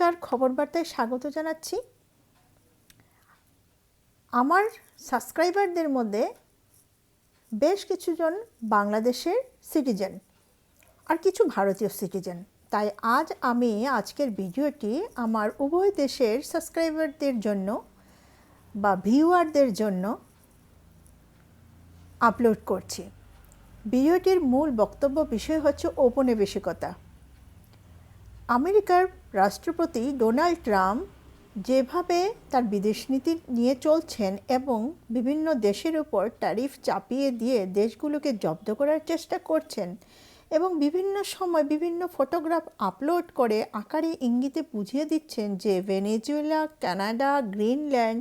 নমস্কার, খবর বার্তায় স্বাগত জানাচ্ছি। আমার সাবস্ক্রাইবারদের মধ্যে বেশ কিছুজন বাংলাদেশের সিটিজেন আর কিছু ভারতীয় সিটিজেন। তাই আমি আজকের ভিডিওটি আমার উভয় দেশের সাবস্ক্রাইবারদের জন্য বা ভিউয়ারদের জন্য আপলোড করছি। ভিডিওটির মূল বক্তব্য বিষয় হচ্ছে ঔপনিবেশিকতা। আমেরিকার রাষ্ট্রপতি ডোনাল্ড ট্রাম্প যেভাবে তার বিদেশ নীতি নিয়ে চলছেন এবং বিভিন্ন দেশের উপর ট্যারিফ চাপিয়ে দিয়ে দেশগুলোকে জব্দ করার চেষ্টা করছেন এবং বিভিন্ন সময় বিভিন্ন ফটোগ্রাফ আপলোড করে আকারে ইঙ্গিতে বুঝিয়ে দিচ্ছেন যে ভেনেজুয়েলা, কানাডা, গ্রিনল্যান্ড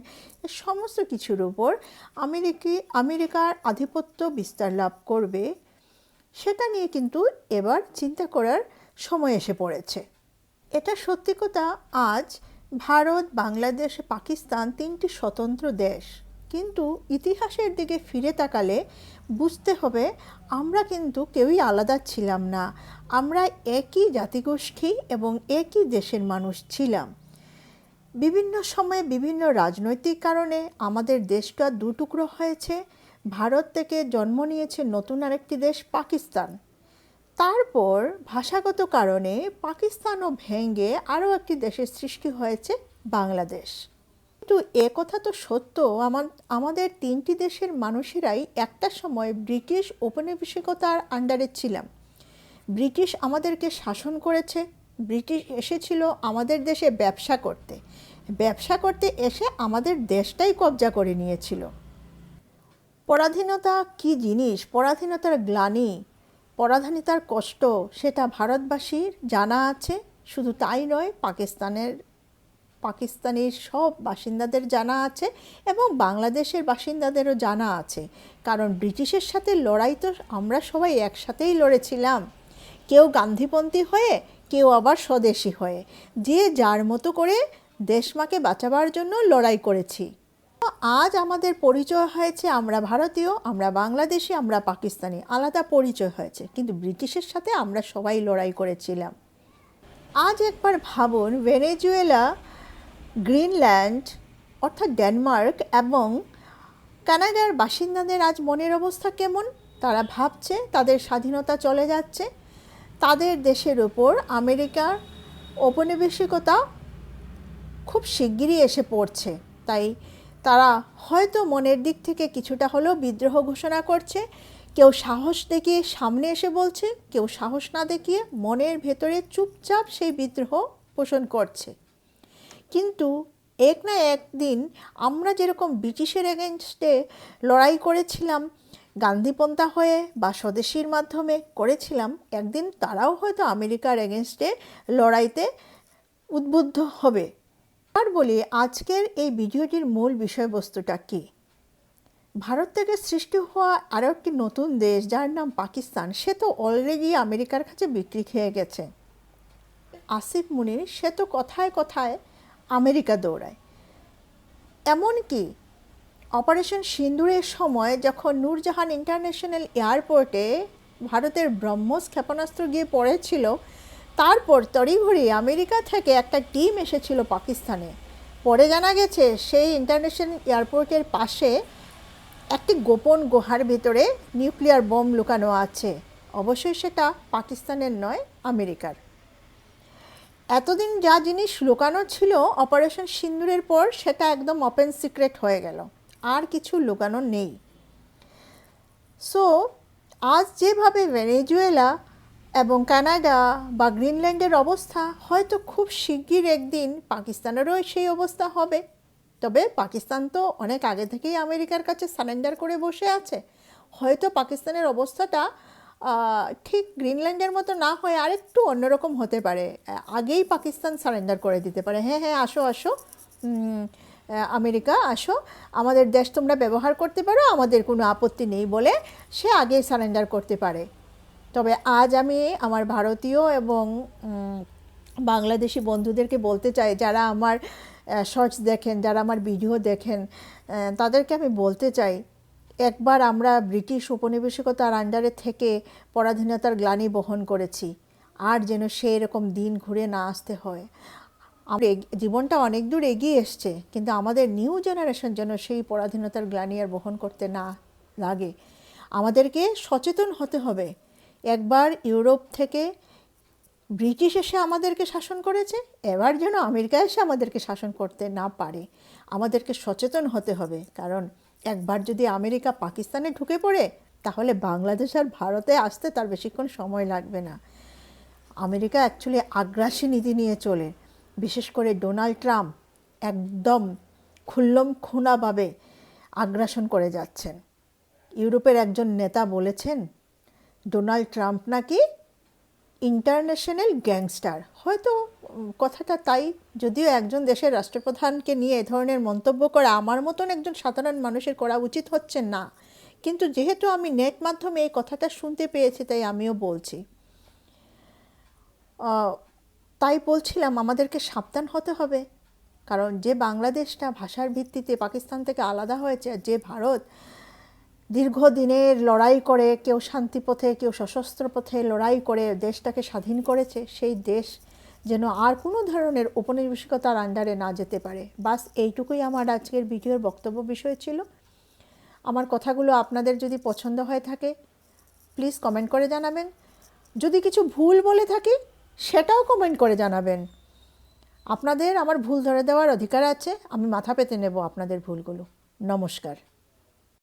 সমস্ত কিছুর উপর আমেরিকার আধিপত্য বিস্তার লাভ করবে, সেটা নিয়ে কিন্তু এবার চিন্তা করার সময় এসে পড়েছে। এটা সত্যি কথা। আজ ভারত, বাংলাদেশ, পাকিস্তান তিনটি স্বতন্ত্র দেশ, কিন্তু ইতিহাসের দিকে ফিরে তাকালে বুঝতে হবে আমরা কিন্তু কেউই আলাদা ছিলাম না। আমরা একই জাতিগোষ্ঠী এবং একই দেশের মানুষ ছিলাম। বিভিন্ন সময়ে বিভিন্ন রাজনৈতিক কারণে আমাদের দেশটা দুটুকরো হয়েছে। ভারত থেকে জন্ম নিয়েছে নতুন আরেকটি দেশ পাকিস্তান। তারপর ভাষাগত কারণে পাকিস্তানও ভেঙে আরও একটি দেশের সৃষ্টি হয়েছে বাংলাদেশ। কিন্তু কথা তো সত্য, আমাদের তিনটি দেশের মানুষেরাই একটা সময় ব্রিটিশ ঔপনিবেশিকতার আন্ডারে ছিলাম। ব্রিটিশ আমাদেরকে শাসন করেছে। ব্রিটিশ এসেছিল আমাদের দেশে ব্যবসা করতে এসে আমাদের দেশটাই কবজা করে নিয়েছিল। পরাধীনতা কী জিনিস, পরাধীনতার গ্লানি, পরাধীনতার কষ্ট সেটা ভারতবাসীর জানা আছে। শুধু তাই নয়, পাকিস্তানের সব বাসিন্দাদের জানা আছে এবং বাংলাদেশের বাসিন্দাদেরও জানা আছে। কারণ ব্রিটিশের সাথে লড়াই তো আমরা সবাই একসাথেই লড়েছিলাম, কেউ গান্ধীপন্থী হয়ে, কেউ আবার স্বদেশী হয়ে, যে যার মতো করে দেশমাকে বাঁচাবার জন্য লড়াই করেছি। আজ আমাদের পরিচয় হয়েছে আমরা ভারতীয়, আমরা বাংলাদেশি, আমরা পাকিস্তানি, আলাদা পরিচয় হয়েছে, কিন্তু ব্রিটিশের সাথে আমরা সবাই লড়াই করেছিলাম। আজ একবার ভাবুন, ভেনেজুয়েলা, গ্রিনল্যান্ড অর্থাৎ ডেনমার্ক এবং কানাডার বাসিন্দাদের আজ মনের অবস্থা কেমন। তারা ভাবছে তাদের স্বাধীনতা চলে যাচ্ছে, তাদের দেশের উপর আমেরিকার ঔপনিবেশিকতা খুব শিগগিরই এসে পড়ছে। তাই তারা হয়তো মনের দিক থেকে কিছুটা হলেও বিদ্রোহ ঘোষণা করছে। কেউ সাহস দেখিয়ে সামনে এসে বলছে, কেউ সাহস না দেখিয়ে মনের ভেতরে চুপচাপ সেই বিদ্রোহ পোষণ করছে। কিন্তু এক না একদিন আমরা যেরকম ব্রিটিশের এগেনস্টে লড়াই করেছিলাম গান্ধীপন্থা হয়ে বা স্বদেশীর মাধ্যমে করেছিলাম, একদিন তারাও হয়তো আমেরিকার এগেনস্টে লড়াইতে উদ্বুদ্ধ হবে। আর বলি, আজকের এই ভিডিওটির মূল বিষয়বস্তুটা কী। ভারত থেকে সৃষ্টি হওয়া আরও একটি নতুন দেশ যার নাম পাকিস্তান, সে তো অলরেডি আমেরিকার কাছে বিক্রি খেয়ে গেছে। আসিফ মুনির সে তো কথায় কথায় আমেরিকা দৌড়ায়। এমনকি অপারেশন সিন্দুরের সময় যখন নূরজাহান ইন্টারন্যাশনাল এয়ারপোর্টে ভারতের ব্রহ্মস ক্ষেপণাস্ত্র গিয়ে পড়েছিল, তারপর তড়িঘড়ি আমেরিকা থেকে একটা টিম এসেছিল পাকিস্তানে। পরে জানা গেছে সেই ইন্টারন্যাশনাল এয়ারপোর্টের পাশে একটি গোপন গুহার ভিতরে নিউক্লিয়ার বোম লুকানো আছে। অবশ্যই সেটা পাকিস্তানের নয়, আমেরিকার। এতদিন যা জিনিস লুকানো ছিল অপারেশন সিন্দুরের পর, সেটা একদম ওপেন সিক্রেট হয়ে গেল, আর কিছু লুকানো নেই। সো আজ যেভাবে ভেনেজুয়েলা এবং কানাডা বা গ্রিনল্যান্ডের অবস্থা, হয়তো খুব শিগগির একদিন পাকিস্তানেরও সেই অবস্থা হবে। তবে পাকিস্তান তো অনেক আগে থেকেই আমেরিকার কাছে সারেন্ডার করে বসে আছে। হয়তো পাকিস্তানের অবস্থাটা ঠিক গ্রিনল্যান্ডের মতো না হয়ে আরেকটু অন্যরকম হতে পারে। আগেই পাকিস্তান সারেন্ডার করে দিতে পারে, হ্যাঁ আসো আমেরিকা আসো, আমাদের দেশ তোমরা ব্যবহার করতে পারো, আমাদের কোনো আপত্তি নেই বলে সে আগেই সারেন্ডার করতে পারে। তবে আজ আমি আমার ভারতীয় এবং বাংলাদেশি বন্ধুদেরকে বলতে চাই, যারা আমার শর্টস দেখেন, যারা আমার ভিডিও দেখেন, তাদেরকে আমি বলতে চাই, একবার আমরা ব্রিটিশ ঔপনিবেশিকতার আন্ডারে থেকে পরাধীনতার গ্লানি বহন করেছি, আর যেন সেই রকম দিন ঘুরে না আসতে হয়। আমরা জীবনটা অনেক দূর এগিয়ে এসছে, কিন্তু আমাদের নিউ জেনারেশন যেন সেই পরাধীনতার গ্লানি আর বহন করতে না লাগে। আমাদেরকে সচেতন হতে হবে। একবার ইউরোপ থেকে ব্রিটিশ এসে আমাদেরকে শাসন করেছে, এবার যেন আমেরিকা এসে আমাদেরকে শাসন করতে না পারে। আমাদেরকে সচেতন হতে হবে, কারণ একবার যদি আমেরিকা পাকিস্তানে ঢুকে পড়ে, তাহলে বাংলাদেশ আর ভারতে আসতে তার বেশিক্ষণ সময় লাগবে না। আমেরিকা অ্যাকচুয়ালি আগ্রাসী নীতি নিয়ে চলে, বিশেষ করে ডোনাল্ড ট্রাম্প একদম খুনাভাবে আগ্রাসন করে যাচ্ছেন। ইউরোপের একজন নেতা বলেছেন ডোনাল্ড ট্রাম্প নাকি ইন্টারন্যাশনাল গ্যাংস্টার। হয়তো কথাটা তাই, যদিও একজন দেশের রাষ্ট্রপ্রধানকে নিয়ে এ ধরনের মন্তব্য করা আমার মতন একজন সাধারণ মানুষের করা উচিত হচ্ছে না, কিন্তু যেহেতু আমি নেট মাধ্যমে এই কথাটা শুনতে পেয়েছি, তাই আমিও বলছি। তাই বলছিলাম আমাদেরকে সাবধান হতে হবে, কারণ যে বাংলাদেশটা ভাষার ভিত্তিতে পাকিস্তান থেকে আলাদা হয়েছে, যে ভারত দীর্ঘদিনের লড়াই করে, কেউ শান্তিপথে কেউ সশস্ত্র পথে লড়াই করে দেশটাকে স্বাধীন করেছে, সেই দেশ যেন আর কোনো ধরনের ঔপনিবেশিকতার আন্ডারে না যেতে পারে। বাস এইটুকুই আমার আজকের ভিডিওর বক্তব্য বিষয় ছিল। আমার কথাগুলো আপনাদের যদি পছন্দ হয়ে থাকে প্লিজ কমেন্ট করে জানাবেন। যদি কিছু ভুল বলে থাকি সেটাও কমেন্ট করে জানাবেন। আপনাদের আমার ভুল ধরে দেওয়ার অধিকার আছে, আমি মাথা পেতে নেব আপনাদের ভুলগুলো। নমস্কার।